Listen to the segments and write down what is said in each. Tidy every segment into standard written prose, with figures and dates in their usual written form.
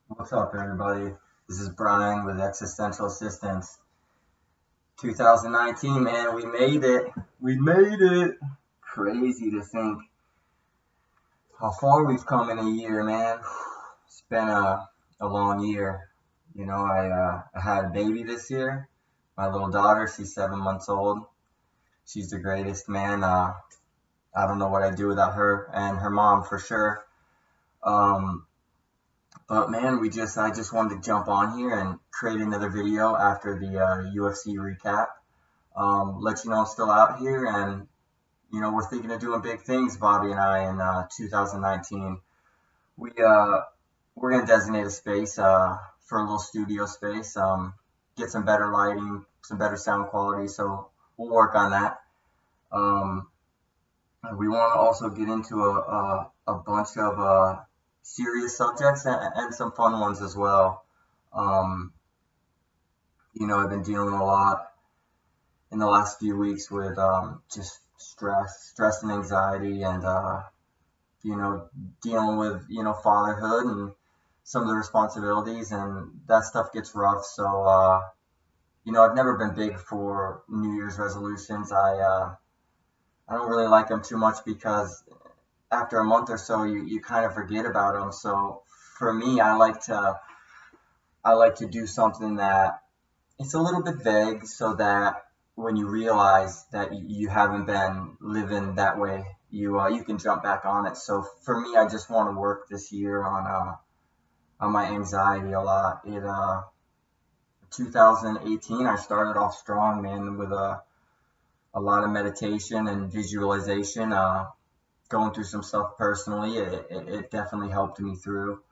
What's up, everybody? This is Brian with Existential Assistance. 2019, man, we made it. We made it. Crazy to think how far we've come in a year, man. It's been a long year. I had a baby this year. My little daughter, she's 7 months old. She's the greatest, man. I don't know what I'd do without her and her mom for sure. Um, But man, I just wanted to jump on here and create another video after the UFC recap. Let you know I'm still out here, and we're thinking of doing big things, Bobby and I, in 2019. We we're gonna designate a space for a little studio space. Get some better lighting, some better sound quality. So we'll work on that. Um, we want to also get into a bunch of serious subjects and some fun ones as well. Um, I've been dealing a lot in the last few weeks with just stress and anxiety, and you know, dealing with fatherhood and some of the responsibilities, and that stuff gets rough. So I've never been big for New Year's resolutions. I don't really like them too much because after a month or so, you kind of forget about them. So for me, I like to do something that it's a little bit vague, so that when you realize that you haven't been living that way, you can jump back on it. So for me, I just want to work this year on my anxiety a lot. 2018, I started off strong, man, with a lot of meditation and visualization. Going through some stuff personally, it definitely helped me through.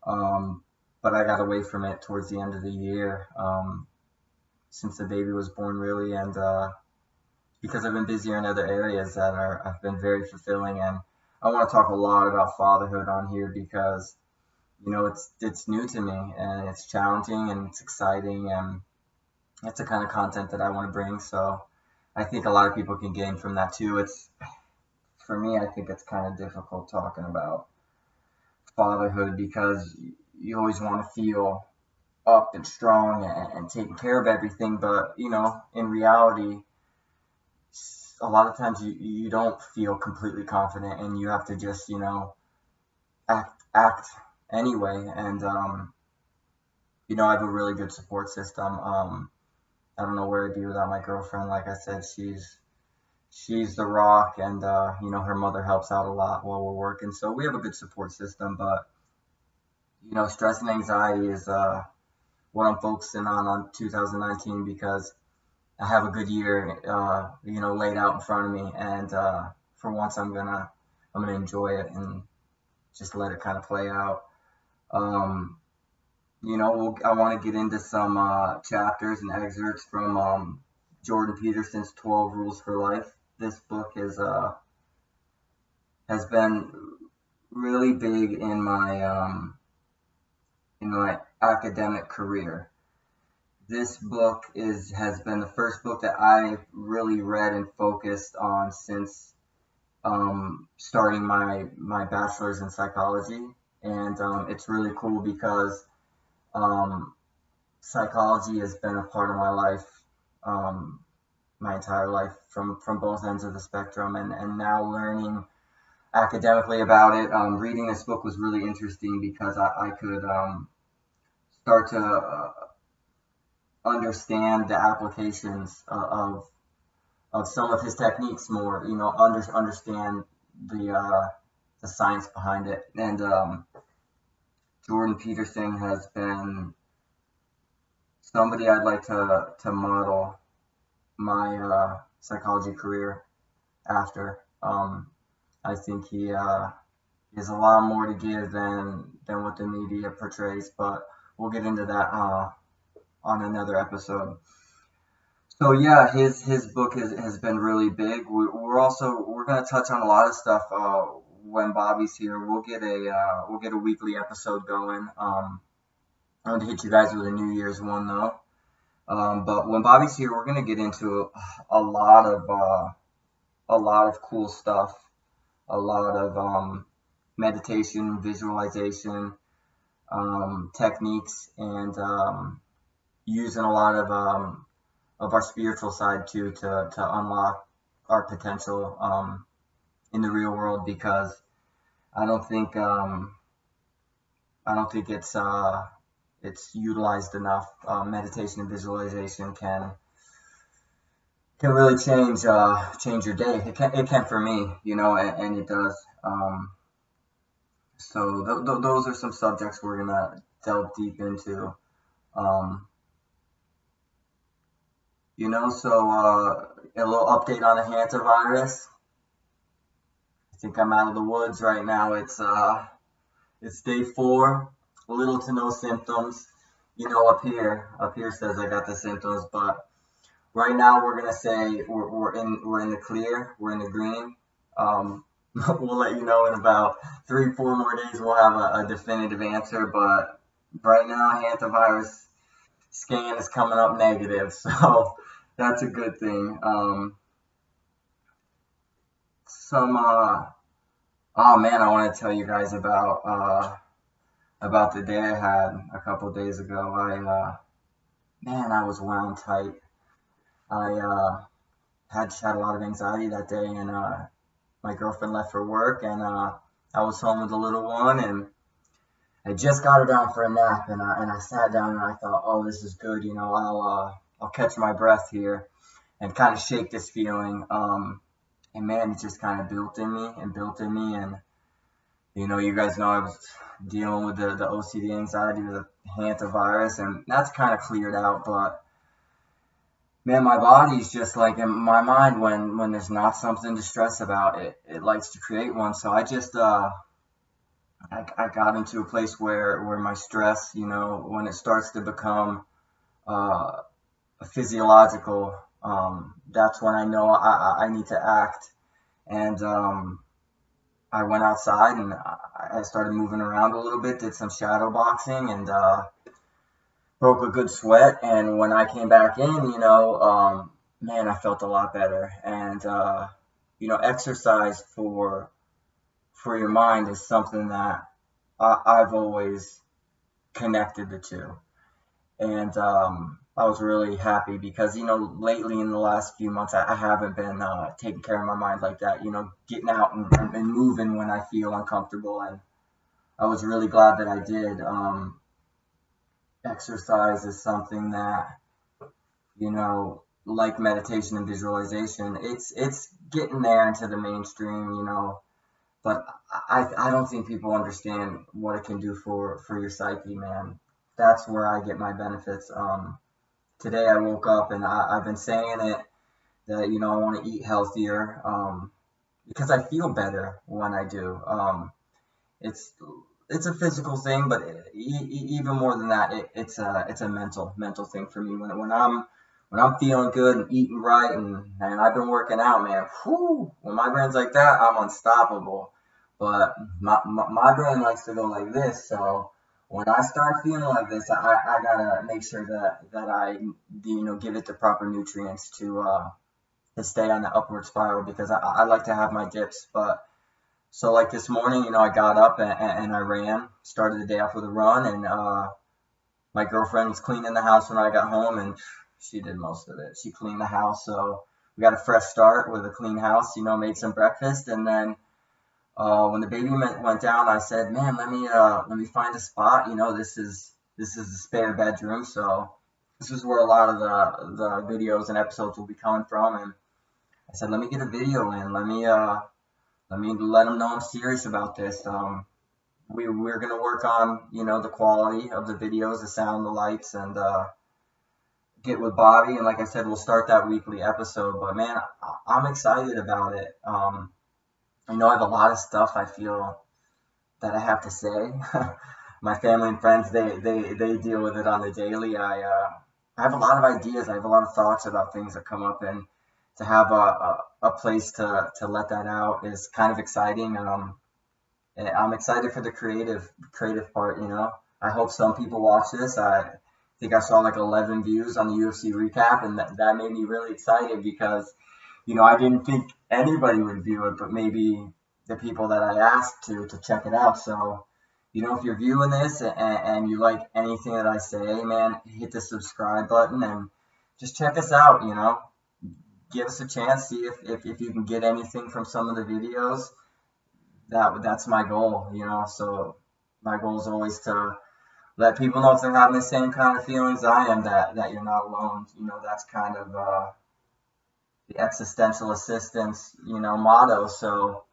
Um, but I got away from it towards the end of the year, since the baby was born, really, and because I've been busier in other areas that have been very fulfilling. And I want to talk a lot about fatherhood on here because it's new to me, and it's challenging, and it's exciting, and it's the kind of content that I want to bring. So I think a lot of people can gain from that too. It's For me, I think it's kind of difficult talking about fatherhood because you always want to feel up and strong and taking care of everything. But, in reality, a lot of times you don't feel completely confident, and you have to just, act anyway. And, I have a really good support system. I don't know where I'd be without my girlfriend. Like I said, she's the rock, and her mother helps out a lot while we're working, so we have a good support system. But stress and anxiety is what I'm focusing on 2019, because I have a good year laid out in front of me, and for once I'm gonna enjoy it and just let it kind of play out. um, I want to get into some chapters and excerpts from Jordan Peterson's 12 Rules for Life. This book has been really big in my academic career. This book has been the first book that I've really read and focused on since starting my bachelor's in psychology. And it's really cool because um, psychology has been a part of my life, um, my entire life, from both ends of the spectrum, and now learning academically about it. Reading this book was really interesting because I could start to understand the applications of some of his techniques more. Understand the science behind it. And Jordan Peterson has been somebody I'd like to model my psychology career after. I think he has a lot more to give than what the media portrays, but we'll get into that on another episode. So yeah, his book has been really big. We're gonna touch on a lot of stuff when Bobby's here. We'll get a weekly episode going. I'm going to hit you guys with a New Year's one though. But when Bobby's here, we're gonna get into a lot of cool stuff, a lot of meditation, visualization, techniques, and using a lot of our spiritual side too to unlock our potential in the real world, because I don't think it's utilized enough. Meditation and visualization can really change your day. It can for me, and it does. So those are some subjects we're gonna delve deep into. Um, so a little update on the hantavirus. I think I'm out of the woods right now. It's day 4, little to no symptoms. Up here says I got the symptoms, but right now we're gonna say we're in the clear, we're in the green. Um, we'll let you know in about 3-4 more days. We'll have a definitive answer, but right now hantavirus scan is coming up negative, so that's a good thing. Some Oh man, I want to tell you guys about the day I had a couple days ago. I was wound tight. I had a lot of anxiety that day, and my girlfriend left for work, and I was home with the little one, and I just got her down for a nap, and I sat down and I thought, oh, this is good. I'll catch my breath here and kind of shake this feeling. And man, it just kind of built in me and built in me, and you guys know I was dealing with the OCD anxiety with the hantavirus, and that's kind of cleared out. But man, my body's just like, in my mind, when there's not something to stress about, it likes to create one. So I just I got into a place where my stress, when it starts to become uh, physiological, that's when I know I need to act. And I went outside and I started moving around a little bit, did some shadow boxing, and broke a good sweat. And when I came back in, man, I felt a lot better. And exercise for your mind is something that I've always connected the two. And I was really happy because, lately in the last few months, I haven't been taking care of my mind like that, getting out and moving when I feel uncomfortable. And I was really glad that I did. Exercise is something that, like meditation and visualization, it's getting there into the mainstream, but I don't think people understand what it can do for your psyche, man. That's where I get my benefits. Today I woke up and I've been saying it that, I want to eat healthier, because I feel better when I do. It's it's a physical thing, but even more than that, it's a mental thing for me. When I'm feeling good and eating right, and I've been working out, man. Whew, when my brain's like that, I'm unstoppable. But my brain likes to go like this, so when I start feeling like this, I gotta make sure that I give it the proper nutrients to stay on the upward spiral, because I like to have my dips. But so like this morning, I got up and I ran, started the day off with a run, and my girlfriend was cleaning the house when I got home, and she did most of it. She cleaned the house, so we got a fresh start with a clean house. Made some breakfast, and then when the baby went down, I said, "Man, let me find a spot. This is the spare bedroom, so this is where a lot of the videos and episodes will be coming from." And I said, "Let me get a video in. Let them know I'm serious about this." We're gonna work on the quality of the videos, the sound, the lights, and get with Bobby. And like I said, we'll start that weekly episode. But man, I'm excited about it. I have a lot of stuff I feel that I have to say. My family and friends, they deal with it on the daily. I have a lot of ideas. I have a lot of thoughts about things that come up, and to have a place to let that out is kind of exciting. And I'm excited for the creative part. I hope some people watch this. I think I saw like 11 views on the UFC recap, and that made me really excited because I didn't think anybody would view it, but maybe the people that I asked to check it out. So if you're viewing this and you like anything that I say, man, hit the subscribe button and just check us out, give us a chance, see if you can get anything from some of the videos. That's my goal, so my goal is always to let people know if they're having the same kind of feelings I am, that you're not alone. That's kind of the existential assistance, motto. So,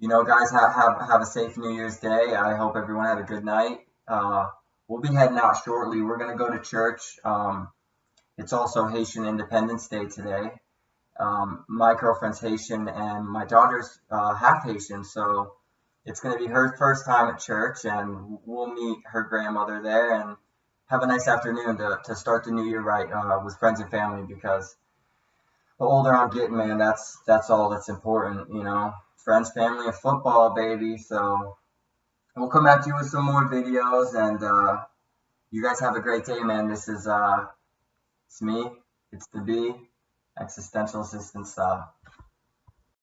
guys, have a safe New Year's Day. I hope everyone had a good night. We'll be heading out shortly. We're going to go to church. It's also Haitian Independence Day today. My girlfriend's Haitian and my daughter's half Haitian, so it's going to be her first time at church, and we'll meet her grandmother there and have a nice afternoon to start the new year right with friends and family, because the older I'm getting, man, that's all that's important, friends, family, and football, baby. So we'll come at you with some more videos, and you guys have a great day, man. This is it's me, it's the B, Existential Assistance.